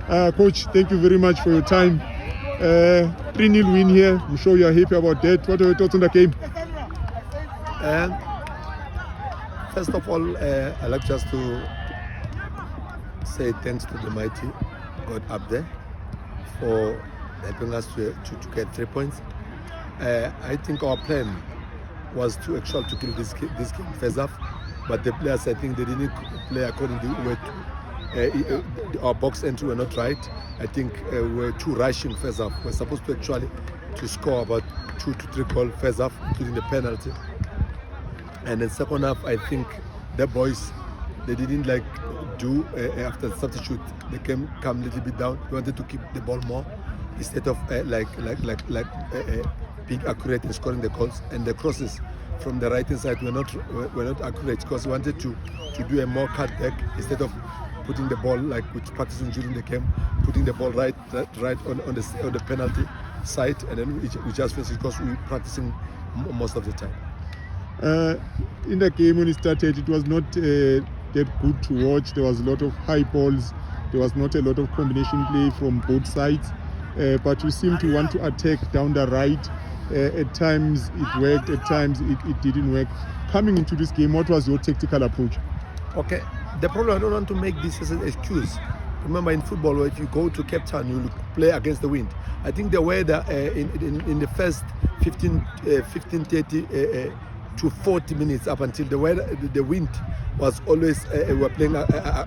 Coach, thank you very much for your time. 3-0 win here. I'm sure you are happy about that. What are your thoughts on the game? First of all, I'd like just to say thanks to the mighty God up there for helping us to get 3 points. I think our plan was to actually to kill this game first half, but the players, I think they didn't play according to what our box entry were not right. I think we were too rushing first half. We're supposed to actually to score about 2 to 3 goals first half, including the penalty. And then second half, I think the boys, they didn't do after the substitute. They come a little bit down. They wanted to keep the ball more instead of being accurate in scoring the goals. And the crosses from the right hand side were not accurate because we wanted to do a more cut back instead of putting the ball like which practicing during the game, putting the ball right on the penalty side, and then we just finished because we were practicing most of the time. In the game when it started, it was not that good to watch. There was a lot of high balls. There was not a lot of combination play from both sides. But you seem to want to attack down the right. At times it worked, at times it didn't work. Coming into this game, what was your tactical approach? Okay, the problem, I don't want to make this as an excuse. Remember, in football, if you go to Cape Town, you play against the wind. I think the weather in the first 30 to 40 minutes up until the wind was always, we were playing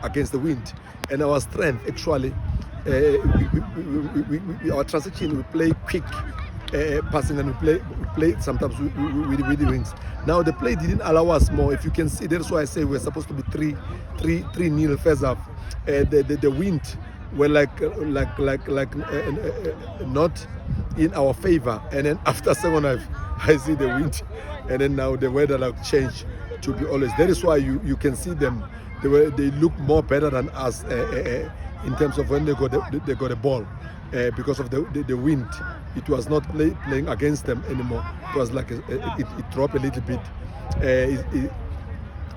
against the wind. And our strength, actually, our transition, we play quick passing, and we play sometimes with the wings. Now the play didn't allow us more. If you can see, that's why I say we're supposed to be 3-0 first half. The wind were not in our favor, and then after second half, I see the wind, and then now the weather changed to be always. That is why you can see them. They look more better than us in terms of when they got the ball, because of the wind. It was not playing against them anymore. It was like it dropped a little bit.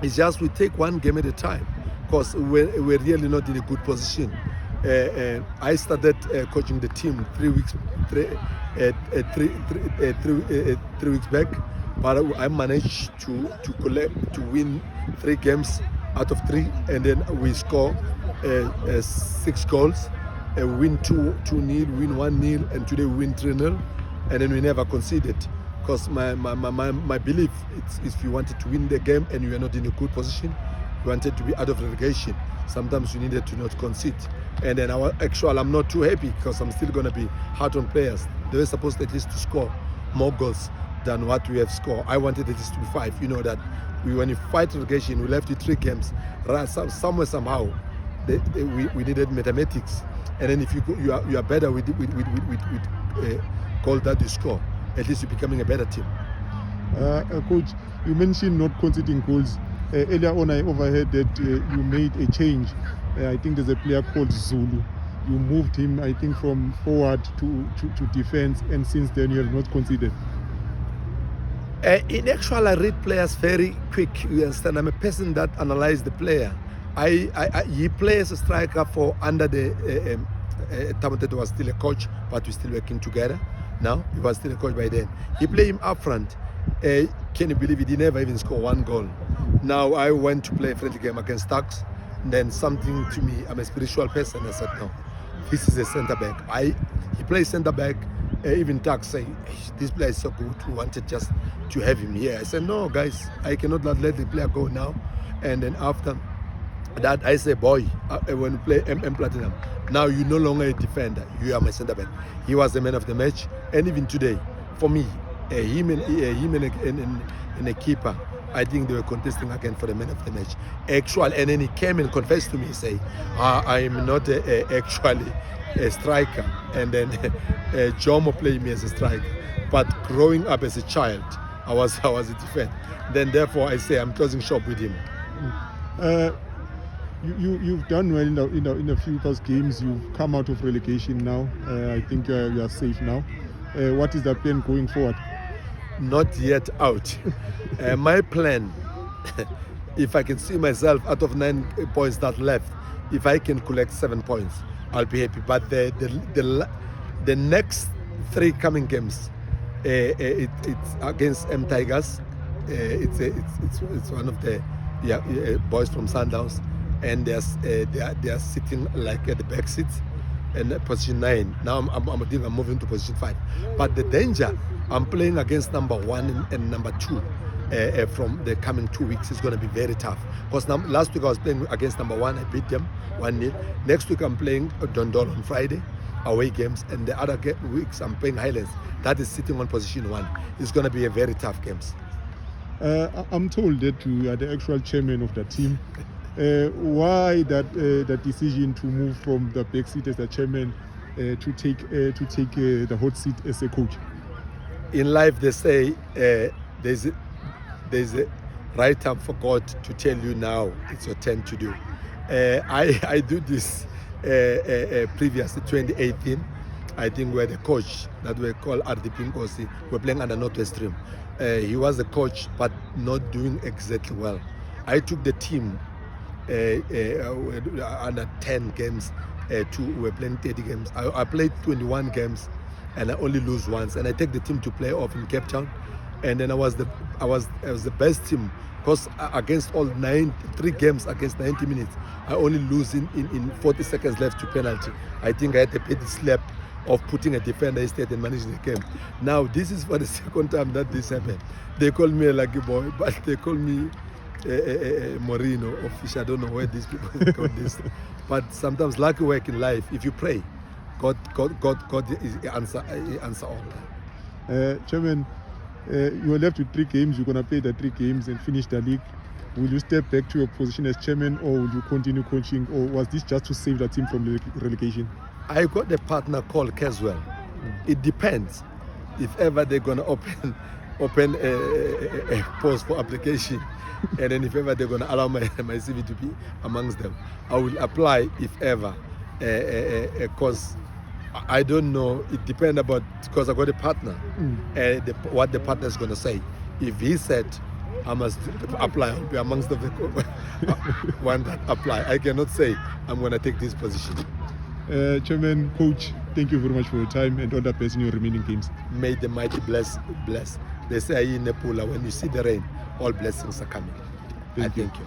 It's just we take one game at a time because we're really not in a good position. I started coaching the team 3 weeks back, but I managed to win 3 games out of 3, and then we score 6 goals. Win 2-0, win 1-0, and today we win 3-0, and then we never conceded. Because my belief is if you wanted to win the game and you are not in a good position, you wanted to be out of relegation, sometimes you needed to not concede. And then I'm not too happy because I'm still going to be hard on players. They were supposed at least to score more goals than what we have scored. I wanted at least to be 5. You know that when you fight relegation, we left with 3 games. Somewhere, somehow, we needed mathematics. And then if you are better with goal that you score, at least you're becoming a better team. Coach, you mentioned not conceding goals. Earlier on, I overheard that you made a change. I think there's a player called Zulu. You moved him, I think, from forward to defense, and since then you have not conceded. In actual, I read players very quick. You understand? I'm a person that analyzes the player. He plays a striker for under the Tamatete was still a coach, but we're still working together. Now he was still a coach by then. He played him up front. Can you believe it? He never even scored 1 goal. Now I went to play a friendly game against Bucs. Then something to me, I'm a spiritual person. I said no, this is a centre back. He plays centre back. Even Tuck say this player is so good. We wanted just to have him here. I said no, guys, I cannot let the player go now. And then after that, I say, boy, when you play M Platinum, now you're no longer a defender. You are my centre back. He was the man of the match, and even today, for me, him and a keeper, I think they were contesting again for the man of the match. Actually, and then he came and confessed to me, say, I am not actually a striker, and then Jomo played me as a striker. But growing up as a child, I was a defender. Then therefore, I say I'm closing shop with him. You've done well in the few past games. You've come out of relegation now. I think you are safe now. What is the plan going forward? Not yet out. My plan, if I can see myself out of 9 points that left, if I can collect 7 points, I'll be happy. But the next 3 coming games, it's against Tigers. It's one of the boys from Sundowns, and they are sitting like at the back seats and position 9. Now I'm moving to position 5. But the danger, I'm playing against number 1 and number 2. From the coming 2 weeks is going to be very tough, because last week I was playing against number 1, I beat them 1-0. Next week I'm playing Dondol on Friday, away games, and the other weeks I'm playing Highlands, that is sitting on position 1. It's going to be a very tough games. I'm told that you are the actual chairman of the team. Why that decision to move from the back seat as the chairman to take the hot seat as a coach? In life they say there's a right time for God to tell you now it's your turn to do. I do this previously 2018. I think we're the coach that we call RDP Nkosi. We're playing under Northwest Stream. He was the coach but not doing exactly well. I took the team under 10 games we're playing 30 games. I played 21 games and I only lose once, and I take the team to play off in Cape Town, and then I was the best team, because against all 3 games against 90 minutes, I only lose in 40 seconds left to penalty. I think I had a petty slap of putting a defender instead and managing the game. Now this is for the second time that this happened. They call me a lucky boy, but they call me Moreno or Fish. I don't know where these people got this. But sometimes lucky work in life, if you pray, God is answer all. Chairman, you are left with 3 games. You're going to play the 3 games and finish the league. Will you step back to your position as chairman, or will you continue coaching, or was this just to save the team from relegation? I got a partner called Casric. It depends if ever they're going to open a post for application, and then if ever they're going to allow my CV to be amongst them, I will apply if ever. Because I don't know, it depends about, because I got a partner, what the partner is going to say. If he said I must apply, I'll be amongst the one that apply. I cannot say I'm going to take this position. Chairman, coach, thank you very much for your time, and all the best in your remaining games. May the mighty bless. They say in Nepal, when you see the rain, all blessings are coming. Thank you. Thank you.